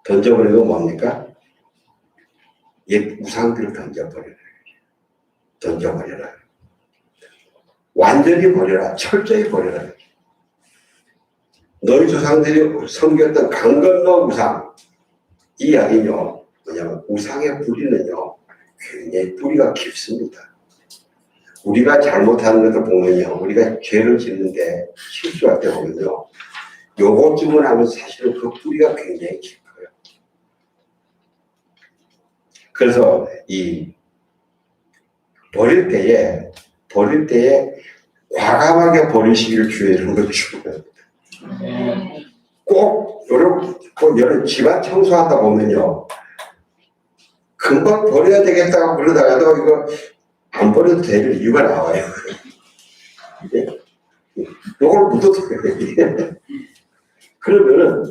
던져버리고 뭡니까? 옛 우상들을 던져버려라. 완전히 버려라. 철저히 버려라. 너희 조상들이 섬겼던 강 건너 우상. 이 이야기는요, 뭐냐면 우상의 뿌리는요, 굉장히 뿌리가 깊습니다. 우리가 잘못하는 것을 보면요, 우리가 죄를 짓는데 실수할 때 보면요, 요것쯤은 하면 사실은 그 뿌리가 굉장히 깊어요. 그래서 이 버릴 때에 과감하게 버리시기를 주의하는 걸 중요합니다. 꼭 여러분 집안 청소하다 보면요, 금방 버려야 되겠다고 그러다가도 이거 안 버려도 될 이유가 나와요. 요걸 묻어둬요. 그러면은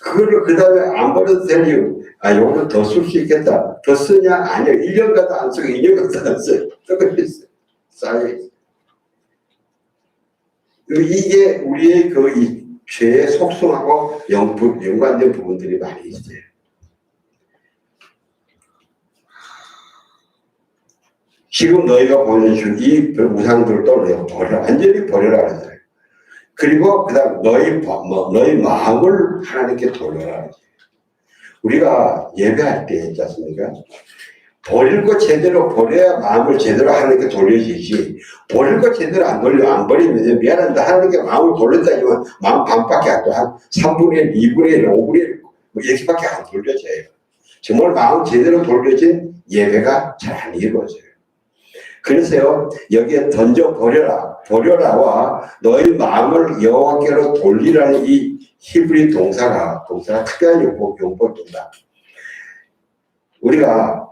그거를 그 다음에 안 버려도 될 이유, 요거는 더 쓸 수 있겠다. 더 쓰냐? 아니요. 1년 가도 안 쓰고 2년 가도 안 써요. 똑같이 쌓여있어요. 이게 우리의 이 죄의 속성하고 연관된 부분들이 많이 있어요. 지금 너희가 보여준 이 우상들도 완전히 버려라 그러잖아요. 그리고 그 다음 너희 마음을 하나님께 돌려라. 우리가 예배할 때 있지 않습니까? 버릴 거 제대로 버려야 마음을 제대로 하나님께 돌려지지. 버릴 거 제대로 안 버리면 미안합니다. 하나님께 마음을 돌렸다지만 마음 반밖에 안 돼. 한 3분의 1, 2분의 1, 5분의 1 이렇게밖에 안 돌려져요. 정말 마음 제대로 돌려진 예배가 잘 안 이루어져요. 그래서요, 여기에 던져 버려라와 너희 마음을 여호와께로 돌리라는 이 히브리 동사가 특별한 용법입니다. 우리가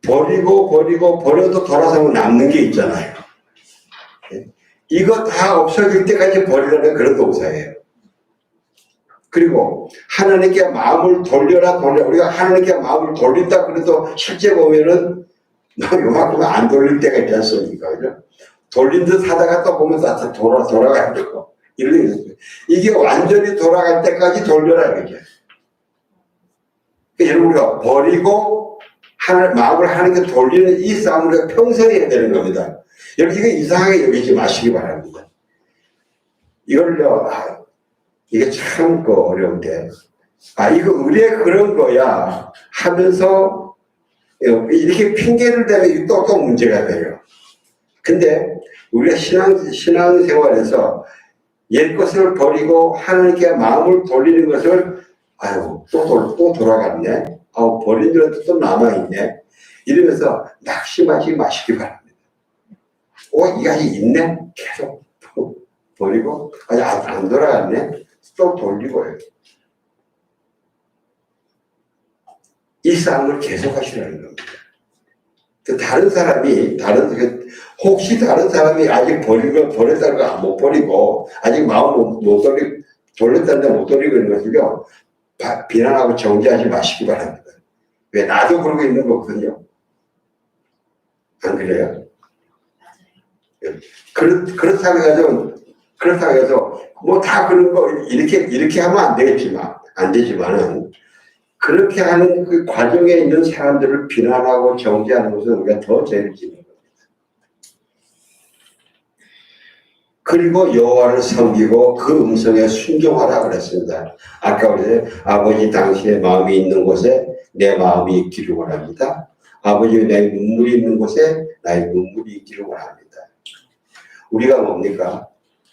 버려도 돌아서면 남는 게 있잖아요. 이거 다 없어질 때까지 버리라는 그런 동사예요. 그리고 하나님께 마음을 돌려라. 우리가 하나님께 마음을 돌린다 그래도 실제 보면은 요만큼 안 돌릴 때가 있지 않습니까? 그죠? 돌린 듯 하다가 또 보면 다 돌아가요. 이게 완전히 돌아갈 때까지 돌려라. 이게. 그러니까 우리가 버리고 마음을 하나님께 돌리는 이 싸움을 우리가 평생 해야 되는 겁니다. 여러분, 이거 이상하게 여기지 마시기 바랍니다. 이걸요, 이게 참 어려운데, 이거 의뢰 그런 거야 하면서 이렇게 핑계를 대면 또 문제가 돼요. 근데 우리가 신앙생활에서 옛 것을 버리고 하나님께 마음을 돌리는 것을 또 돌아갔네. 버린 줄도 또 남아있네. 이러면서 낙심하지 마시기 바랍니다. 이게 아직 있네? 계속 버리고, 아직 안 돌아갔네? 또 돌리고요. 이 싸움을 계속 하시라는 겁니다. 다른 사람이, 혹시 다른 사람이 아직 버렸다는 거 못 버리고, 아직 마음 돌렸다는데 못 돌리고 있는 것을요, 비난하고 정죄하지 마시기 바랍니다. 왜? 나도 그러고 있는 거거든요. 안 그래요? 그렇다고 해서, 뭐 다 그런 거, 이렇게 하면 안 되지만은, 그렇게 하는 그 과정에 있는 사람들을 비난하고 정죄하는 것은 우리가 더 죄를 짓는 겁니다. 그리고 여호와를 섬기고 그 음성에 순종하라 그랬습니다. 아까 우리 아버지 당신의 마음이 있는 곳에 내 마음이 있기를 원합니다. 아버지 내 눈물이 있는 곳에 나의 눈물이 있기를 원합니다. 우리가 뭡니까?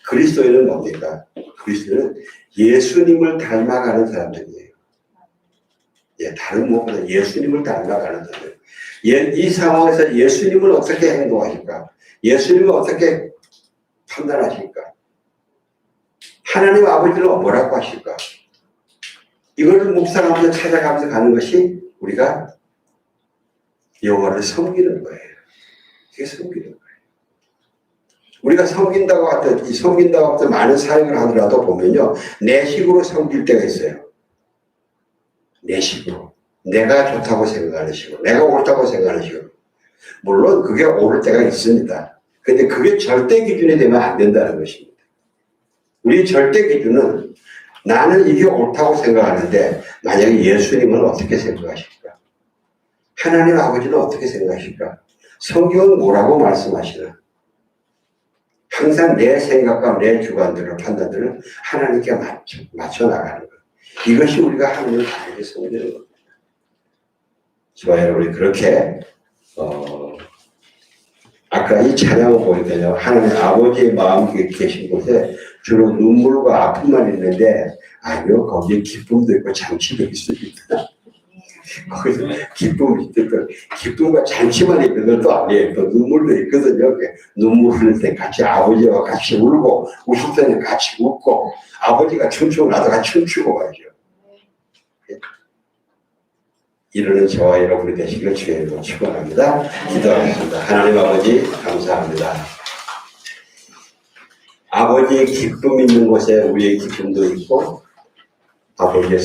그리스도인은 뭡니까? 그리스도인은 예수님을 닮아가는 사람들이에요. 다른 무엇보다 예수님을 닮아가는 사람들. 이 상황에서 예수님은 어떻게 행동하실까? 예수님은 어떻게 판단하실까? 하나님 아버지는 뭐라고 하실까? 이걸 묵상하면서 찾아가면서 가는 것이 우리가 여호와를 섬기는 거예요. 이게 섬기는 거예요. 우리가 섬긴다고 하든 많은 사역을 하더라도 보면요, 내 식으로 섬길 때가 있어요. 내 식으로. 내가 좋다고 생각하는 식으로. 내가 옳다고 생각하는 식으로. 물론 그게 옳을 때가 있습니다. 근데 그게 절대 기준이 되면 안 된다는 것입니다. 우리 절대 기준은 나는 이게 옳다고 생각하는데 만약에 예수님은 어떻게 생각하실까? 하나님 아버지는 어떻게 생각하실까? 성경은 뭐라고 말씀하시나? 항상 내 생각과 내 주관들을 판단들을 하나님께 맞춰 나가는 것. 이것이 우리가 하나님을 다르게 섬기는 겁니다. 저와 여러분이 그렇게 아까 이 찬양을 보니까요, 하나님 아버지의 마음이 계신 곳에 주로 눈물과 아픔만 있는데 아니요, 거기에 기쁨도 있고 잔치도 있습니다. 거기서 기쁨과 잔치만 있는 것도 아니에요. 또 눈물도 있거든요. 눈물 흘릴 때 같이 아버지와 같이 울고, 웃을 때는 같이 웃고, 아버지가 춤추고 나도 같이 춤추고 가죠. 이러는 저와 여러분이 되시길 주의 이름으로 축원합니다. 기도하겠습니다. 하나님 아버지 감사합니다. 아버지의 기쁨 있는 곳에 우리의 기쁨도 있고, 아버지의